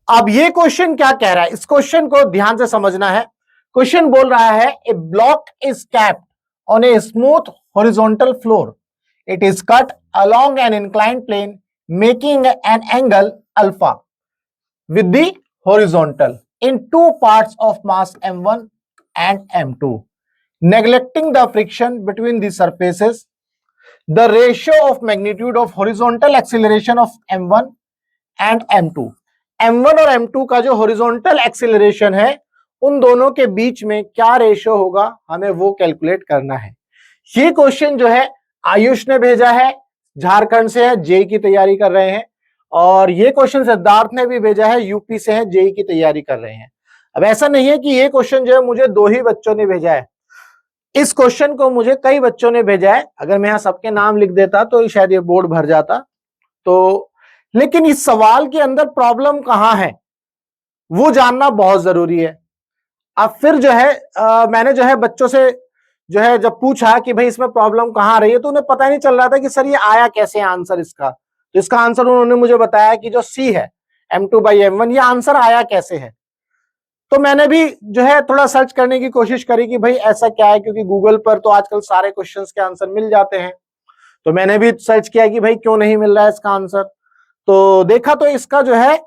अब ये क्वेश्चन क्या कह रहा है, इस क्वेश्चन को ध्यान से समझना है। क्वेश्चन बोल रहा है a block is kept on a smooth horizontal floor, it is cut along an inclined plane making an angle alpha with the horizontal in two parts of mass m1 and m2, neglecting the friction between the surfaces. The ratio of magnitude of horizontal acceleration of m1 and m2, m1 और m2 का जो horizontal acceleration है उन दोनों के बीच में क्या ratio होगा, हमें वो कैलकुलेट करना है। ये क्वेश्चन जो है आयुष ने भेजा है, झारखंड से है, जेई की तैयारी कर रहे हैं। और ये क्वेश्चन सिद्धार्थ ने भी भेजा है, यूपी से है, जेई की तैयारी कर रहे हैं। अब ऐसा नहीं है कि ये क्वेश्चन जो है मुझे 2 ही बच्चों ने भेजा है, इस क्वेश्चन को मुझे कई बच्चों ने भेजा है। अगर मैं यहां सबके नाम लिख देता तो शायद ये बोर्ड भर जाता। तो लेकिन इस सवाल के अंदर प्रॉब्लम कहां है वो जानना बहुत जरूरी है। अब फिर जो है मैंने जो है बच्चों से जो है जब पूछा कि भाई इसमें प्रॉब्लम कहां आ रही है, तो उन्हें पता नहीं चल रहा था कि सर ये आया कैसे आंसर इसका। तो इसका आंसर उन्होंने मुझे बताया कि जो सी है m2/m1, ये आंसर आया कैसे है। तो मैंने भी जो है थोड़ा सर्च करने की कोशिश करी कि भाई ऐसा क्या है, क्योंकि गूगल पर तो आजकल सारे क्वेश्चंस के आंसर मिल जाते हैं। तो मैंने भी सर्च किया कि भाई क्यों नहीं मिल रहा है इसका आंसर। तो देखा तो इसका जो है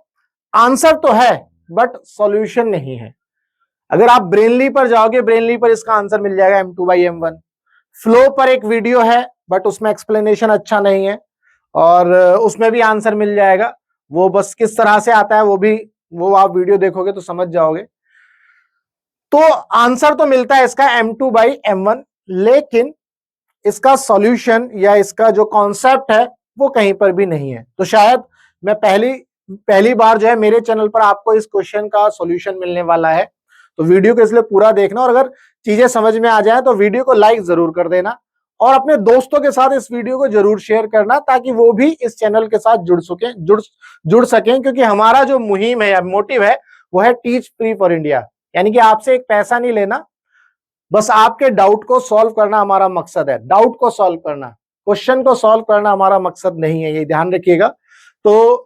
आंसर तो है बट सॉल्यूशन नहीं है। अगर आप ब्रेनली पर जाओगे, ब्रेनली पर इसका आंसर मिल जाएगा m2/m1। फ्लो पर एक वीडियो है बट उसमें एक्सप्लेनेशन अच्छा नहीं है, और उसमें भी आंसर मिल जाएगा। वो बस किस तरह से आता है वो आप वीडियो देखोगे तो समझ जाओगे। तो आंसर तो मिलता है इसका m2/m1, लेकिन इसका सॉल्यूशन या इसका जो कॉन्सेप्ट है वो कहीं पर भी नहीं है। तो शायद मैं पहली बार जो है मेरे चैनल पर आपको इस क्वेश्चन का सॉल्यूशन मिलने वाला है। तो वीडियो को इसलिए पूरा देखना, और अगर चीजें समझ में आ जाए तो वीडियो को लाइक जरूर कर देना, और अपने दोस्तों के साथ इस वीडियो को जरूर शेयर करना, ताकि वो भी इस चैनल के साथ जुड़ सकें। क्योंकि हमारा जो मुहिम है या मोटिव है वो है टीच फ्री फॉर इंडिया, यानी कि आपसे एक पैसा नहीं लेना, बस आपके डाउट को सॉल्व करना हमारा मकसद है। डाउट को सॉल्व करना, क्वेश्चन को सॉल्व करना हमारा मकसद नहीं है, ये ध्यान रखिएगा। तो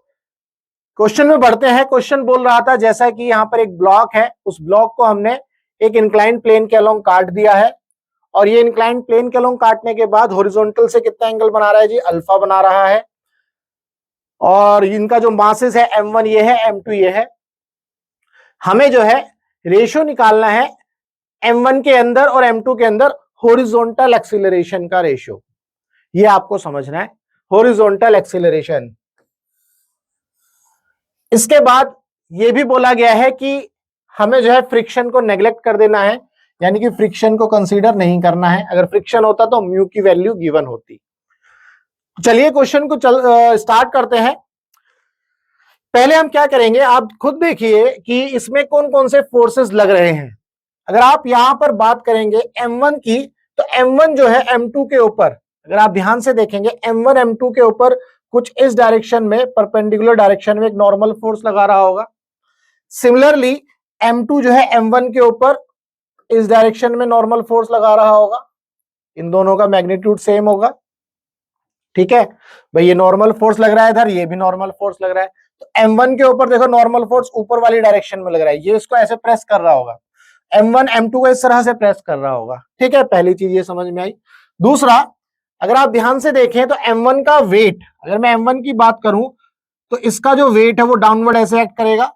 क्वेश्चन में बढ़ते हैं। क्वेश्चन बोल रहा था जैसा कि यहाँ पर एक ब्लॉक है, उस ब्लॉक को हमने एक इंक्लाइंड प्लेन के अलोंग काट दिया है, और ये इंक्लाइंड प्लेन के अलोंग काटने के बाद हॉरिजॉन्टल से कितना एंगल बना रहा है जी, अल्फा बना रहा है। और इनका जो मासेस है m1 ये है, m2 ये है। हमें जो है रेशियो निकालना है m1 के अंदर और m2 के अंदर हॉरिजॉन्टल एक्सीलरेशन का रेशियो, ये आपको समझना है, हॉरिजॉन्टल एक्सीलरेशन। इसके बाद ये भी बोला गया है कि हमें जो है फ्रिक्शन को नेग्लेक्ट कर देना है, यानी कि फ्रिक्शन को कंसीडर नहीं करना है। अगर फ्रिक्शन होता तो म्यू की वैल्यू गिवन होती। चलिए क्वेश्चन को स्टार्ट करते हैं। पहले हम क्या करेंगे, आप खुद देखिए कि इसमें कौन कौन से फोर्सेस लग रहे हैं। अगर आप यहां पर बात करेंगे m1 की, तो m1 जो है m2 के ऊपर, अगर आप ध्यान से देखेंगे m1 m2 के ऊपर कुछ इस डायरेक्शन में, परपेंडिकुलर डायरेक्शन में एक नॉर्मल फोर्स लगा रहा होगा। सिमिलरली m2 जो है m1 के ऊपर इस डायरेक्शन में नॉर्मल फोर्स लगा रहा होगा। इन दोनों का मैग्नीट्यूड सेम होगा, ठीक है भाई। ये नॉर्मल फोर्स लग रहा है इधर, ये भी नॉर्मल फोर्स लग रहा है। तो m1 के ऊपर देखो नॉर्मल फोर्स ऊपर वाली डायरेक्शन में लग रहा है, ये इसको ऐसे प्रेस कर रहा होगा, m1 m2 को इस तरह से प्रेस कर रहा होगा, ठीक है। पहली चीज ये समझ में आई। दूसरा, अगर आप ध्यान से देखें तो m1 का वेट, अगर मैं m1 की बात करूं तो इसका जो वेट है वो डाउनवर्ड ऐसे एक्ट करेगा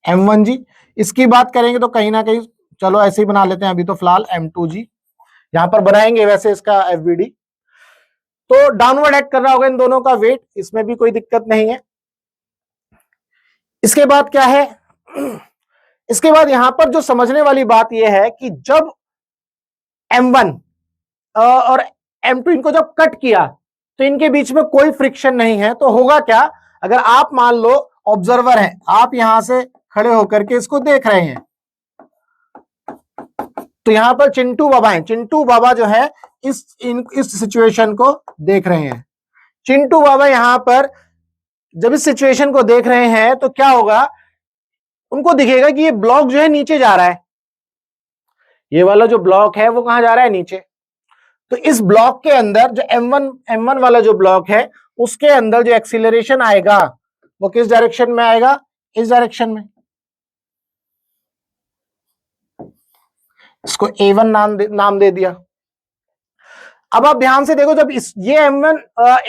m1 जी। इसकी बात करेंगे तो कहीं ना कहीं, चलो ऐसे ही बना लेते हैं अभी तो फिलहाल m2 जी, यहां पर बनाएंगे वैसे इसका fvd। तो डाउनवर्ड एक्ट कर रहा होगा इन दोनों का वेट, इसमें भी कोई दिक्कत नहीं है। इसके बाद क्या है, इसके बाद यहां पर जो समझने वाली बात यह है कि जब m1 और m2 इनको जब कट किया तो इनके बीच में कोई फ्रिक्शन नहीं है। तो होगा क्या, अगर आप मान लो ऑब्जर्वर हैं, आप यहां से खड़े होकर के इसको देख रहे हैं, तो यहां पर चिंटू बाबा हैं, चिंटू बाबा जो है इस सिचुएशन को देख रहे हैं। चिंटू बाबा यहां पर जब इस सिचुएशन को देख रहे हैं तो क्या होगा, उनको दिखेगा कि ये ब्लॉक जो है नीचे जा रहा है, ये वाला जो ब्लॉक है वो कहां जा रहा है, नीचे। तो इस ब्लॉक के अंदर जो m1 वाला जो ब्लॉक है उसके अंदर जो एक्सीलरेशन आएगा वो किस डायरेक्शन में आएगा, इस डायरेक्शन में। इसको A1 नाम दे दिया। अब आप ध्यान से देखो, जब ये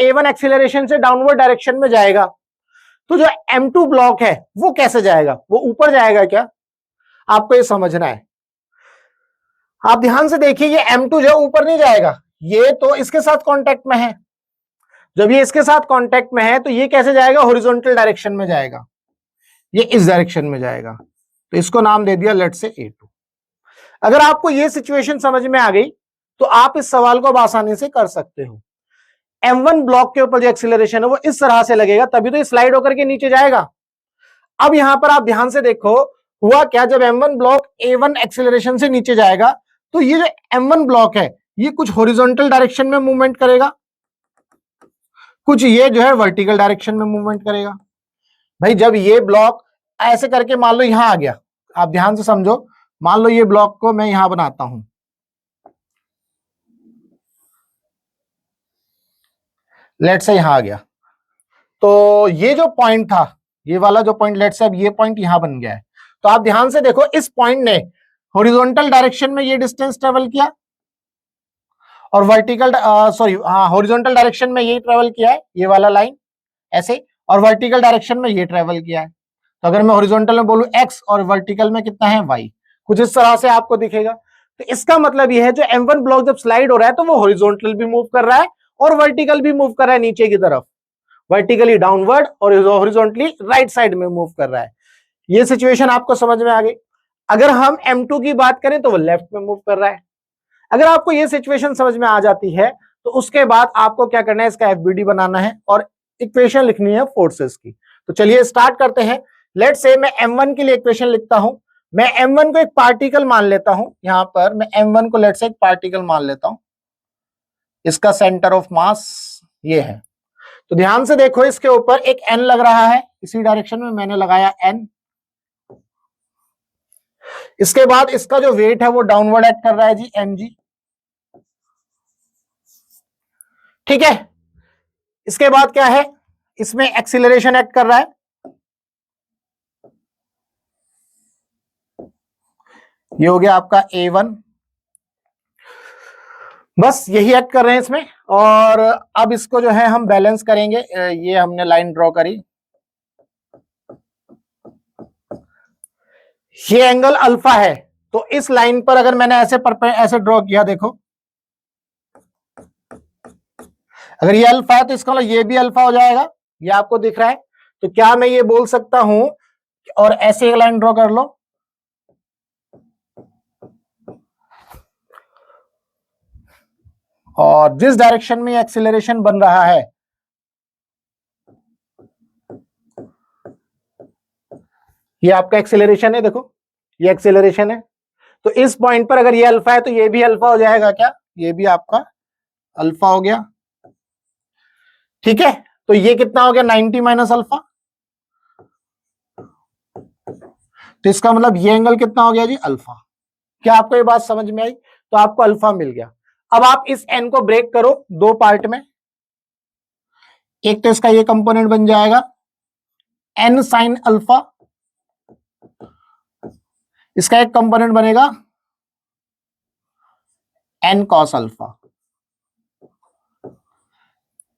A1 एक्सीलरेशन से डाउनवर्ड डायरेक्शन में जाएगा, तो जो M2 ब्लॉक है वो कैसे जाएगा, वो ऊपर जाएगा क्या, आपको ये समझना है। आप ध्यान से देखिए, ये M2 जो ऊपर नहीं जाएगा, ये तो इसके साथ कांटेक्ट में है। जब ये इसके साथ कांटेक्ट में है तो ये कैसे जाएगा, हॉरिजॉन्टल डायरेक्शन में जाएगा, ये इस डायरेक्शन में जाएगा। तो इसको नाम दे दिया लेट्स से A2। अगर आपको ये सिचुएशन समझ में आ गई तो आप इस सवाल को अब आसानी से कर सकते हो। M1 ब्लॉक के ऊपर जो एक्सीलरेशन है वो इस तरह से लगेगा, तभी तो ये स्लाइड होकर के नीचे जाएगा। अब यहां पर आप ध्यान से देखो हुआ क्या, जब M1 ब्लॉक A1 एक्सीलरेशन से नीचे जाएगा तो ये जो M1 ब्लॉक है ये कुछ हॉरिजॉन्टल डायरेक्शन में मूवमेंट करेगा, कुछ ये जो है वर्टिकल डायरेक्शन में मूवमेंट करेगा। भाई जब ये ब्लॉक ऐसे करके मान लो यहां आ गया, आप ध्यान से समझो, मान लो ये ब्लॉक को मैं यहां बनाता हूं, लेट से यहां आ गया, तो ये जो पॉइंट था, ये वाला जो पॉइंट, लेट से अब ये पॉइंट यहां बन गया है। तो आप ध्यान से देखो, इस पॉइंट ने हॉरिजॉन्टल डायरेक्शन में ये डिस्टेंस ट्रेवल किया और वर्टिकल हॉरिजॉन्टल डायरेक्शन में ये ट्रेवल किया है, ये वाला लाइन ऐसे, और वर्टिकल डायरेक्शन में ये ट्रेवल किया है। तो अगर मैं हॉरिजॉन्टल में बोलूं x और वर्टिकल में कितना है y, कुछ इस तरह से आपको दिखेगा। तो इसका मतलब ये है जो M1 ब्लॉक जब स्लाइड हो रहा है तो वो हॉरिजॉन्टल भी मूव कर रहा है और वर्टिकल भी मूव कर रहा है नीचे की तरफ, वर्टिकली डाउनवर्ड और हॉरिजॉन्टली राइट साइड में मूव कर रहा है। ये सिचुएशन आपको समझ में आ गई। अगर हम M2 की बात करें तो वो लेफ्ट में मूव कर रहा है। अगर आपको ये सिचुएशन समझ में आ जाती है तो उसके बाद आपको क्या करना है, इसका FBD बनाना है और इक्वेशन लिखनी है फोर्सेस की। तो चलिए स्टार्ट करते हैं। लेट्स से मैं M1 के लिए इक्वेशन लिखता हूं। मैं M1 को एक पार्टिकल मान लेता हूं, यहां पर मैं M1 को लेट्स से एक पार्टिकल मान लेता हूं, इसका सेंटर ऑफ मास ये है। तो ध्यान से देखो, इसके ऊपर एक N लग रहा है, इसी डायरेक्शन में मैंने लगाया N। इसके बाद इसका जो वेट है वो डाउनवर्ड एक्ट कर रहा है जी, mg। ठीक है, इसके बाद क्या है, इसमें एक्सीलरेशन एक्ट कर रहा है, ये हो गया आपका A1। बस यही एक्ट कर रहे हैं इसमें। और अब इसको जो है हम बैलेंस करेंगे, ये हमने लाइन ड्रॉ करी, ये एंगल अल्फा है, तो इस लाइन पर अगर मैंने ऐसे ड्रॉ किया, देखो अगर ये अल्फा है तो इसका मतलब ये भी अल्फा हो जाएगा, ये आपको दिख रहा है। तो क्या मैं ये बोल सकता हूं और ऐसे एक लाइन ड्रॉ कर लो, और जिस डायरेक्शन में एक्सीलरेशन बन रहा है ये आपका एक्सीलरेशन है, देखो ये एक्सीलरेशन है। तो इस पॉइंट पर अगर ये अल्फा है तो ये भी अल्फा हो जाएगा, क्या ये भी आपका अल्फा हो गया। ठीक है, तो ये कितना हो गया, 90 माइनस अल्फा। तो इसका मतलब ये एंगल कितना हो गया जी, अल्फा। क्या आपको ये बात समझ में आई? तो आपको अल्फा मिल गया। अब आप इस एन को ब्रेक करो दो पार्ट में, एक तो इसका ये कंपोनेंट बन जाएगा एन साइन अल्फा, इसका एक कंपोनेंट बनेगा एन कॉस अल्फा।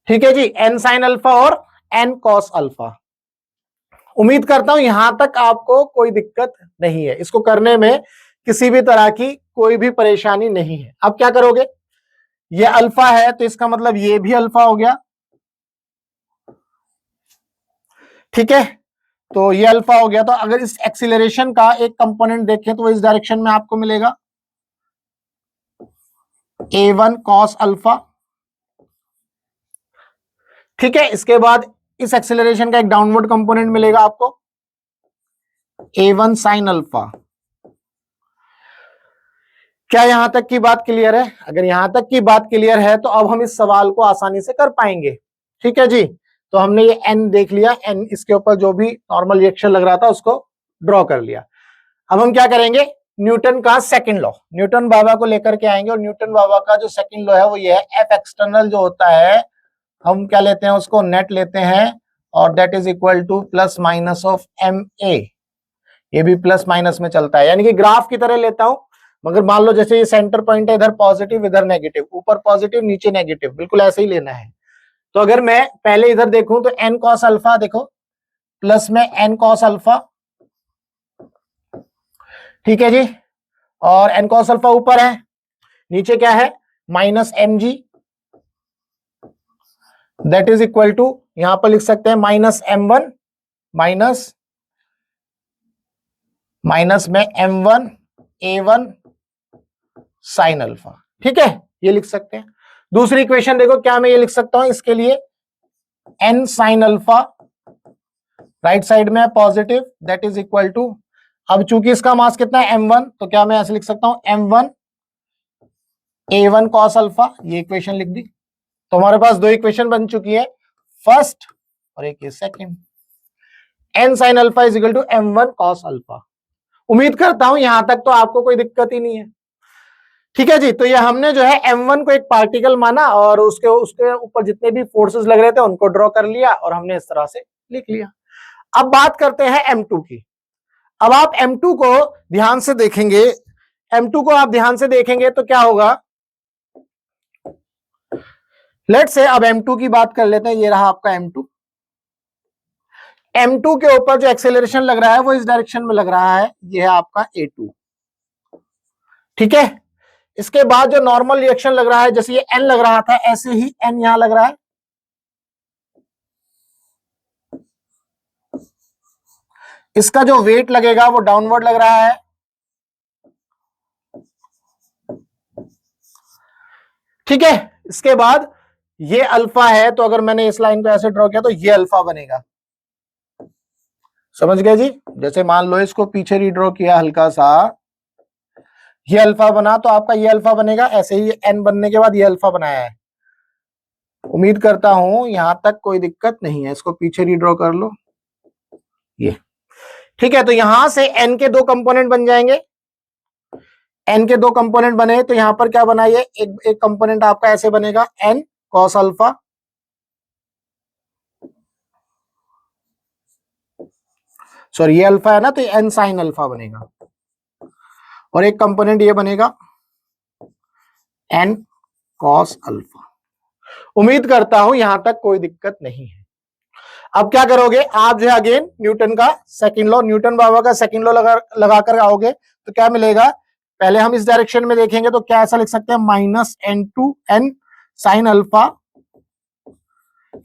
ठीक है जी, एन साइन अल्फा और एन कॉस अल्फा। उम्मीद करता हूं यहां तक आपको कोई दिक्कत नहीं है, इसको करने में किसी भी तरह की कोई भी परेशानी नहीं है। अब क्या करोगे, ये अल्फा है तो इसका मतलब ये भी अल्फा हो गया। ठीक है, तो ये अल्फा हो गया। तो अगर इस एक्सीलरेशन का एक कंपोनेंट देखें तो इस डायरेक्शन में आपको मिलेगा A1 cos अल्फा। ठीक है, इसके बाद इस एक्सीलरेशन का एक डाउनवर्ड कंपोनेंट मिलेगा आपको A1 sin अल्फा। क्या यहां तक की बात क्लियर है? अगर यहां तक की बात क्लियर है तो अब हम इस सवाल को आसानी से कर पाएंगे। ठीक है जी, तो हमने ये n देख लिया, n इसके ऊपर जो भी नॉर्मल रिएक्शन लग रहा था उसको ड्रॉ कर लिया। अब हम क्या करेंगे, न्यूटन का सेकंड लॉ, न्यूटन बाबा को लेकर के आएंगे। और न्यूटन बाबा का जो सेकंड लॉ है वो ये है, एफ एक्सटर्नल जो होता है हम क्या लेते हैं उसको नेट लेते हैं, और that is equal to plus minus of M A, ये भी प्लस माइनस में चलता है, यानी कि ग्राफ की तरह लेता हूं, मगर मान लो जैसे ये सेंटर पॉइंट है, इधर पॉजिटिव इधर नेगेटिव, ऊपर पॉजिटिव नीचे नेगेटिव, बिल्कुल ऐसे ही लेना है। तो अगर मैं पहले इधर देखूं तो एन कॉस अल्फा देखो, प्लस में एन कॉस अल्फा, ठीक है जी, और एन कॉस अल्फा ऊपर है, नीचे क्या है minus M G, that is equal to, यहां पर लिख सकते हैं माइनस एम वन माइनस में M one A one sine alpha, ठीक है, ये लिख सकते हैं। दूसरी इक्वेशन देखो, क्या मैं ये लिख सकता हूं इसके लिए, N sine alpha, right side में positive, that is equal to, अब चूंकि इसका मास कितना है m1, तो क्या मैं ऐसे लिख सकता हूं m1 a1 cos अल्फा, ये इक्वेशन लिख दी। तो हमारे पास दो इक्वेशन बन चुकी है, फर्स्ट और एक second, n sin alpha is equal to m1 cos alpha. उम्मीद करता हूं यहां तक तो आपको कोई दिक्कत ही नहीं है, ठीक है जी। तो ये हमने जो है m1 को एक पार्टिकल माना और उसके ऊपर जितने भी फोर्सेस लग रहे थे उनको ड्रॉ कर लिया और हमने इस तरह से लिख लिया। अब बात करते हैं m2 की। अब आप m2 को ध्यान से देखेंगे, m2 को आप ध्यान से देखेंगे तो क्या होगा, लेट से अब m2 की बात कर लेते हैं, ये रहा आपका m2। m2 के ऊपर जो एक्सेलरेशन लग रहा है वो इस डायरेक्शन में लग रहा है, ये है आपका a2, ठीक है। इसके बाद जो नॉर्मल रिएक्शन लग रहा है, जैसे ये n लग रहा था, ऐसे ही n यहां लग रहा है, इसका जो वेट लगेगा वो डाउनवर्ड लग रहा है, ठीक है। इसके बाद ये अल्फा है, तो अगर मैंने इस लाइन को ऐसे ड्रॉ किया तो ये अल्फा बनेगा, समझ गए जी। जैसे मान लो इसको पीछे रीड्रॉ किया हल्का सा, ये अल्फा बना तो आपका ये अल्फा बनेगा, ऐसे ही एन बनने के बाद ये अल्फा बनाया है। उम्मीद करता हूं यहां तक कोई दिक्कत नहीं है, इसको पीछे रीड्रॉ कर लो, ये ठीक है। तो यहां से एन के दो कंपोनेंट बन जाएंगे, एन के दो कंपोनेंट बने तो यहां पर क्या बनाइए, एक कंपोनेंट आपका ऐसे बनेगा एन कॉस अल्फा, सॉरी ये अल्फा है ना, तो एन साइन अल्फा बनेगा, और एक कंपोनेंट ये बनेगा एन कॉस अल्फा। उम्मीद करता हूं यहां तक कोई दिक्कत नहीं है। अब क्या करोगे आप, जो है अगेन न्यूटन का सेकंड लॉ, न्यूटन बाबा का सेकंड लॉ लगाकर आओगे तो क्या मिलेगा, पहले हम इस डायरेक्शन में देखेंगे तो क्या ऐसा लिख सकते हैं, minus N to N sine alpha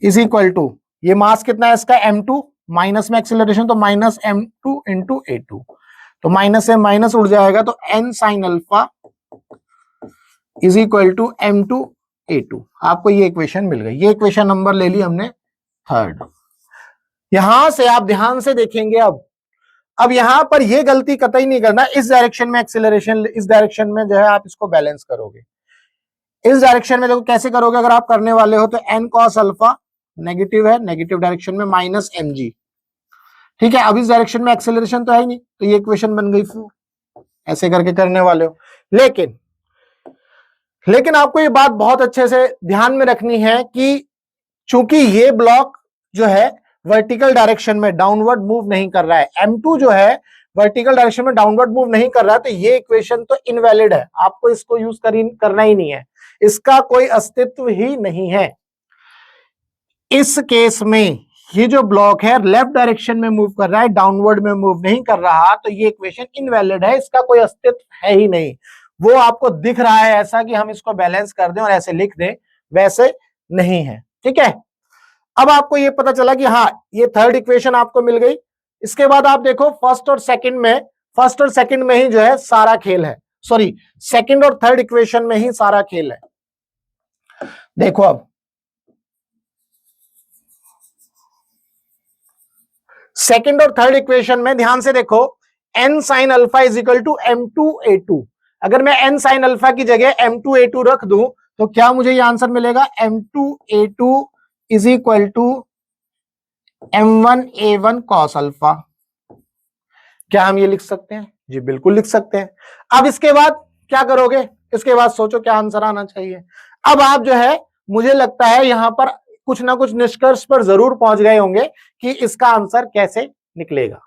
is equal to, ये मास कितना है इसका m2, माइनस में एक्सीलरेशन तो माइनस m2 इंटू a2, तो माइनस से माइनस उड़ जाएगा, तो n sine alpha is equal to m2 a2। आपको ये इक्वेशन मिल गई, ये इक्वेशन नंबर ले ली हमने थर्ड। यहां से आप ध्यान से देखेंगे, अब यहां पर ये गलती कतई नहीं करना, इस डायरेक्शन में एक्सीलरेशन, इस डायरेक्शन में जो है आप इसको बैलेंस करोगे, इस डायरेक्शन में देखो कैसे करोगे, अगर आप करने वाले हो तो एन कॉस अल्फा नेगेटिव है, नेगेटिव डायरेक्शन में माइनस एम जी, ठीक है। अब इस डायरेक्शन में एक्सेलरेशन तो है ही नहीं, तो ये इक्वेशन बन गई 4, ऐसे करके करने वाले हो। लेकिन आपको ये बात बहुत अच्छे से ध्यान में रखनी है कि चूंकि ये ब्लॉक जो है वर्टिकल डायरेक्शन में डाउनवर्ड मूव नहीं कर रहा है, m2 जो है वर्टिकल डायरेक्शन में डाउनवर्ड मूव नहीं कर रहा है, तो ये इक्वेशन तो इनवैलिड है, आपको इसको यूज करना ही नहीं है, इसका कोई अस्तित्व ही नहीं है। इस केस में ये जो ब्लॉक है लेफ्ट डायरेक्शन में मूव कर रहा है, डाउनवर्ड में मूव नहीं कर रहा, तो ये इक्वेशन इनवैलिड है, इसका कोई अस्तित्व है ही नहीं। वो आपको दिख रहा है ऐसा कि हम इसको बैलेंस कर दें और ऐसे लिख दें, वैसे नहीं है, ठीक है। अब आपको ये पता चला कि हाँ ये थर्ड इक्वेशन आपको मिल गई। इसके बाद आप देखो फर्स्ट और सेकंड में ही जो है सारा खेल है, सॉरी सेकंड और थर्ड इक्वेशन में ही सारा खेल है। देखो अब सेकंड और थर्ड इक्वेशन में ध्यान से देखो, n sine alpha is equal to m2a2, अगर मैं n साइन अल्फा की जगह m2a2 रख दूं तो क्या मुझे ये आंसर मिलेगा, m2a2 is equal to m1a1 cos alpha. क्या हम ये लिख सकते हैं? जी बिल्कुल लिख सकते हैं। अब इसके बाद क्या करोगे, इसके बाद सोचो क्या आंसर आना चाहिए। अब आप जो है, मुझे लगता है यहां पर कुछ ना कुछ निष्कर्ष पर जरूर पहुंच गए होंगे कि इसका आंसर कैसे निकलेगा।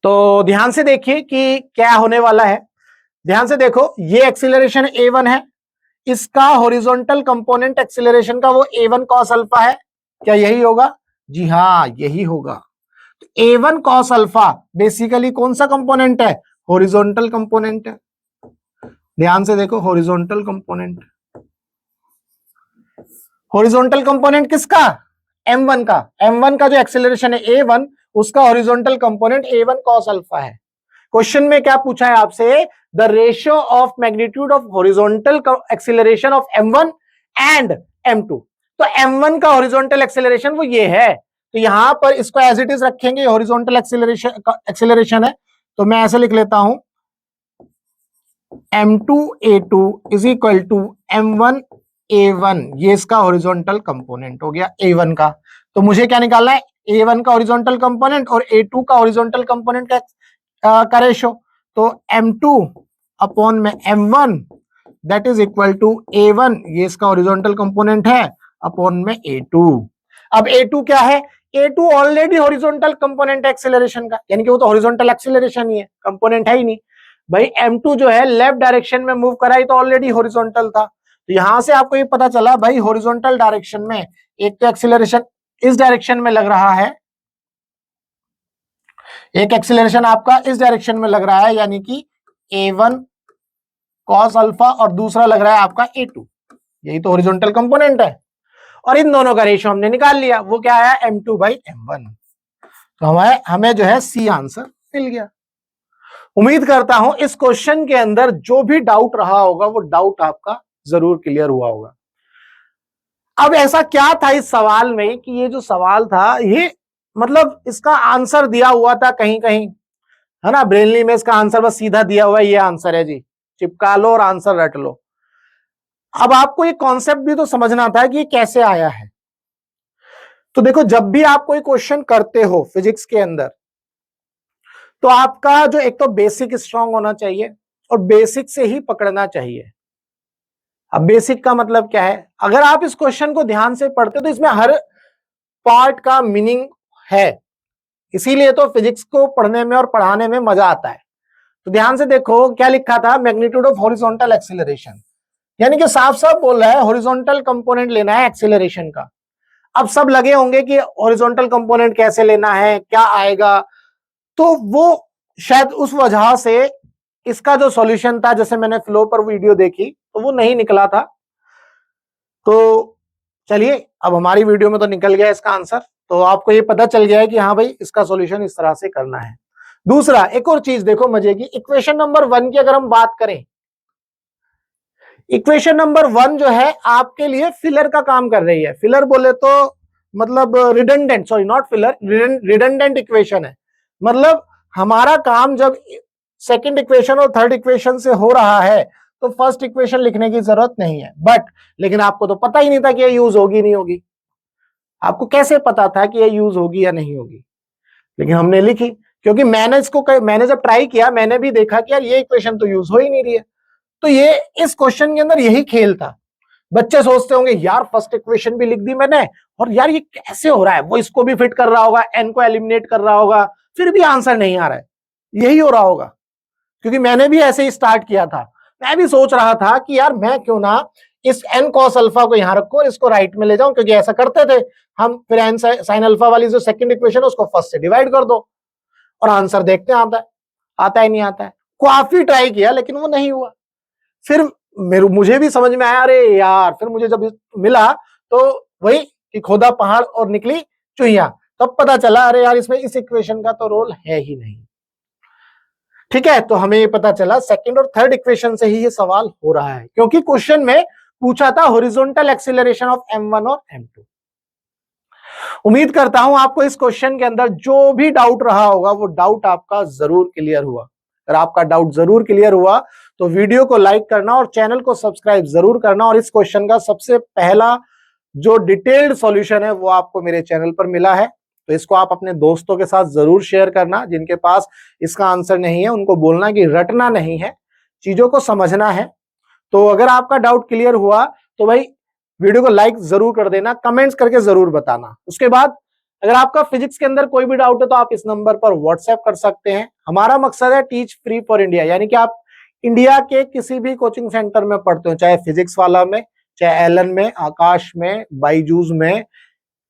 तो ध्यान से देखिए कि क्या होने वाला है। ध्यान से देखो, ये एक्सीलरेशन a1 है, इसका हॉरिजॉन्टल कंपोनेंट एक्सीलरेशन का वो a1 cos अल्फा है। क्या यही होगा? जी हाँ, यही होगा। तो a1 cos अल्फा बेसिकली कौन सा कंपोनेंट है? हॉरिजॉन्टल कंपोनेंट है। ध्यान से देखो, हॉरिजॉन्टल कंपोनेंट, हॉरिजॉन्टल कंपोनेंट किसका? m1 का। m1 का जो एक्सीलरेशन है a1, उसका horizontal component a1 cos alpha है। क्वेश्चन में क्या पूछा है आपसे? The ratio of magnitude of horizontal acceleration of m1 and m2। तो m1 का हॉरिजॉन्टल एक्सीलरेशन वो ये है, तो यहां पर इसको एज इट इज रखेंगे, हॉरिजॉन्टल एक्सीलरेशन है, तो मैं ऐसे लिख लेता हूं m2a2 is equal to m1a1, ये इसका हॉरिजॉन्टल कंपोनेंट हो गया a1 का। तो मुझे क्या निकालना है? a1 का हॉरिजॉन्टल कंपोनेंट और a2 का हॉरिजॉन्टल कंपोनेंट का रेशो। तो m2 अपॉन में m1 that is equal to a1, ये इसका हॉरिजॉन्टल कंपोनेंट है, अपॉन में a2। अब a2 क्या है? a2 already horizontal component acceleration का, यानी कि वो तो हॉरिजॉन्टल एक्सीलरेशन ही है, कंपोनेंट है ही नहीं। भाई m2 जो है लेफ्ट डायरेक्शन में मूव करा, ही तो ऑलरेडी हॉरिजॉन्टल था। तो यहां से आपको ये पता चला भाई हॉरिजॉन्टल डायरेक्शन में एक तो एक्सीलरेशन इस डायरेक्शन में लग रहा है, एक एक्सीलरेशन आपका इस डायरेक्शन में लग रहा है, यानी कि a1 cos अल्फा, और दूसरा लग रहा है आपका a2, यही तो हॉरिजॉन्टल कंपोनेंट है। और इन दोनों का रेशियो हमने निकाल लिया, वो क्या आया? m2/m1। तो हमें जो है सी आंसर मिल गया। उम्मीद करता हूं इस क्वेश्चन के अंदर जो भी डाउट रहा होगा वो डाउट आपका जरूर क्लियर हुआ होगा। अब ऐसा क्या था इस सवाल में कि ये जो सवाल था, ये मतलब इसका आंसर दिया हुआ था कहीं कहीं, है ना, ब्रेनली में इसका आंसर बस सीधा दिया हुआ है, ये आंसर है जी, चिपका लो और आंसर रट लो। अब आपको ये कॉन्सेप्ट भी तो समझना था कि ये कैसे आया है। तो देखो, जब भी आप कोई क्वेश्चन करते हो फिजिक्स के अंदर, तो आपका जो एक तो बेसिक स्ट्रांग होना चाहिए और बेसिक से ही पकड़ना चाहिए। अब बेसिक का मतलब क्या है? अगर आप इस क्वेश्चन को ध्यान से पढ़ते तो इसमें हर पार्ट का मीनिंग है, इसीलिए तो फिजिक्स को पढ़ने में और पढ़ाने में मजा आता है। तो ध्यान से देखो क्या लिखा था, मैग्नीट्यूड ऑफ हॉरिजॉन्टल एक्सीलरेशन, यानी कि साफ साफ बोल रहा है हॉरिजॉन्टल कंपोनेंट लेना है एक्सीलरेशन का। अब सब लगे होंगे कि हॉरिजॉन्टल कंपोनेंट कैसे लेना है, क्या आएगा, तो वो शायद उस वजह से इसका जो सॉल्यूशन था, जैसे मैंने फ्लो पर वीडियो देखी तो वो नहीं निकला था। तो चलिए, अब हमारी वीडियो में तो निकल गया इसका आंसर, तो आपको ये पता चल गया है कि हाँ भाई इसका सॉल्यूशन इस तरह से करना है। दूसरा, एक और चीज देखो मजे की, इक्वेशन नंबर 1 की अगर हम बात करें, इक्वेशन नंबर 1 जो है आपके लिए फिलर का काम कर रही है। फिलर बोले तो मतलब redundant, sorry not filler, redundant equation है। मतलब हमारा काम जब सेकंड इक्वेशन और थर्ड इक्वेशन से हो रहा है तो फर्स्ट इक्वेशन लिखने की जरूरत नहीं है। बट लेकिन आपको तो पता ही नहीं था कि ये यूज होगी नहीं होगी। आपको कैसे पता था कि ये यूज होगी या नहीं होगी? लेकिन हमने लिखी, क्योंकि मैंने जब ट्राई किया, मैंने भी देखा कि यार ये इक्वेशन तो यूज हो ही नहीं रही है। तो ये इस क्वेश्चन के अंदर यही खेल था। बच्चे सोचते होंगे यार फर्स्ट इक्वेशन भी लिख दी मैंने, और यार ये कैसे हो रहा है, वो इसको भी फिट कर रहा होगा, एन को एलिमिनेट कर रहा होगा, फिर भी आंसर नहीं आ रहा है। यही हो रहा होगा, क्योंकि मैंने भी ऐसे ही स्टार्ट किया था। मैं भी सोच रहा था कि यार मैं क्यों ना इस एन कॉस अल्फा को यहां रखो और इसको राइट में ले जाऊं, क्योंकि ऐसा करते थे हम, फिर एन साइन अल्फा वाली जो सेकंड इक्वेशन है उसको फर्स्ट से डिवाइड कर दो और आंसर देखते हैं आता है नहीं आता है। काफी ट्राई किया लेकिन वो नहीं हुआ। फिर मुझे भी समझ में आया, अरे यार, फिर मुझे जब मिला तो वही कि खोदा पहाड़ और निकली चुहिया, तब पता चला अरे यार इसमें इस इक्वेशन का तो रोल है ही नहीं। ठीक है, तो हमें ये पता चला सेकंड और थर्ड इक्वेशन से ही ये सवाल हो रहा है, क्योंकि क्वेश्चन में पूछा था हॉरिजॉन्टल एक्सीलरेशन ऑफ m1 और m2। उम्मीद करता हूं आपको इस क्वेश्चन के अंदर जो भी डाउट रहा होगा वो डाउट आपका जरूर क्लियर हुआ। अगर आपका डाउट जरूर क्लियर हुआ तो वीडियो को लाइक करना और चैनल को सब्सक्राइब जरूर करना, और इस क्वेश्चन का सबसे पहला जो डिटेल्ड सॉल्यूशन है वो आपको मेरे चैनल पर मिला है। तो इसको आप अपने दोस्तों के साथ जरूर शेयर करना, जिनके पास इसका आंसर नहीं है उनको बोलना कि रटना नहीं है, चीजों को समझना है। तो अगर आपका डाउट क्लियर हुआ तो भाई वीडियो को लाइक जरूर कर देना, कमेंट्स करके जरूर बताना। उसके बाद अगर आपका फिजिक्स के अंदर कोई भी डाउट है तो आप इस नंबर पर व्हाट्सएप कर सकते हैं। हमारा मकसद है टीच फ्री फॉर इंडिया, यानी कि आप इंडिया के किसी भी कोचिंग सेंटर में पढ़ते हो, चाहे फिजिक्स वाला में, चाहे एलन में, आकाश में, बाईजूस में,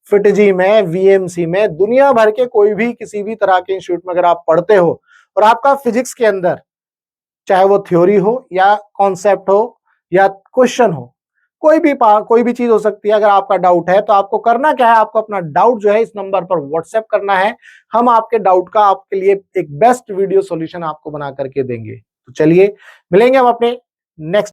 फिटजी में, वीएमसी में, दुनिया भर के कोई भी किसी भी तरह के इंस्टीट्यूट में अगर आप पढ़ते हो और आपका फिजिक्स के अंदर चाहे वो थ्योरी हो या कॉन्सेप्ट हो या क्वेश्चन हो, कोई भी चीज हो सकती है, अगर आपका डाउट है तो आपको करना क्या है, आपको अपना डाउट जो है इस नंबर पर व्हाट्सएप करना है। हम आपके डाउट का आपके लिए एक बेस्ट वीडियो सॉल्यूशन आपको बना करके देंगे। तो चलिए मिलेंगे हम अपने नेक्स्ट